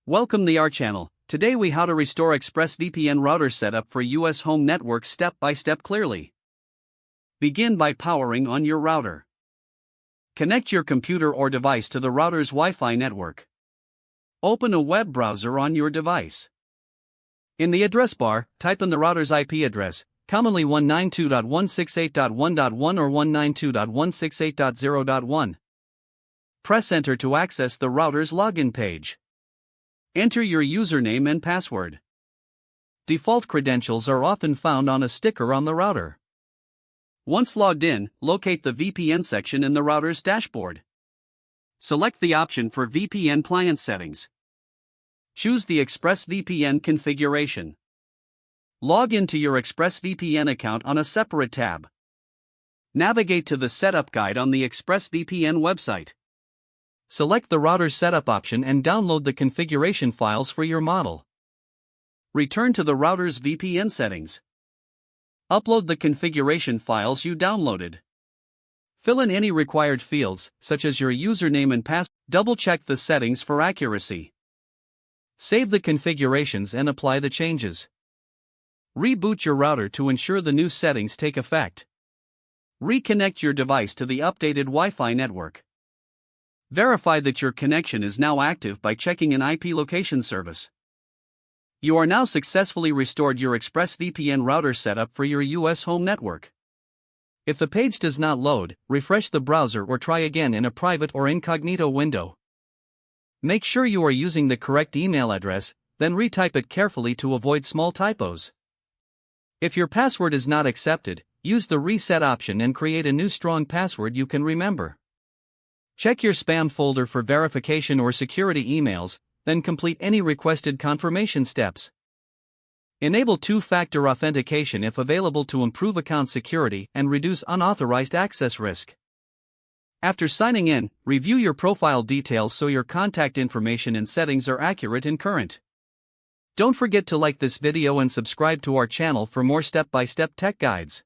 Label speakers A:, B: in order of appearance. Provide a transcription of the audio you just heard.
A: Welcome to our channel. Today we how to restore ExpressVPN router setup for US home network step by step clearly. Begin by powering on your router. Connect your computer or device to the router's Wi-Fi network. Open a web browser on your device. In the address bar, type in the router's IP address, commonly 192.168.1.1 or 192.168.0.1. Press Enter to access the router's login page. Enter your username and password. Default credentials are often found on a sticker on the router. Once logged in, locate the VPN section in the router's dashboard. Select the option for VPN client settings. Choose the ExpressVPN configuration. Log into your ExpressVPN account on a separate tab. Navigate to the Setup Guide on the ExpressVPN website. Select the router setup option and download the configuration files for your model. Return to the router's VPN settings. Upload the configuration files you downloaded. Fill in any required fields, such as your username and password. Double-check the settings for accuracy. Save the configurations and apply the changes. Reboot your router to ensure the new settings take effect. Reconnect your device to the updated Wi-Fi network. Verify that your connection is now active by checking an IP location service. You are now successfully restored your ExpressVPN router setup for your US home network. If the page does not load, refresh the browser or try again in a private or incognito window. Make sure you are using the correct email address, then retype it carefully to avoid small typos. If your password is not accepted, use the reset option and create a new strong password you can remember. Check your spam folder for verification or security emails, then complete any requested confirmation steps. Enable two-factor authentication if available to improve account security and reduce unauthorized access risk. After signing in, review your profile details so your contact information and settings are accurate and current. Don't forget to like this video and subscribe to our channel for more step-by-step tech guides.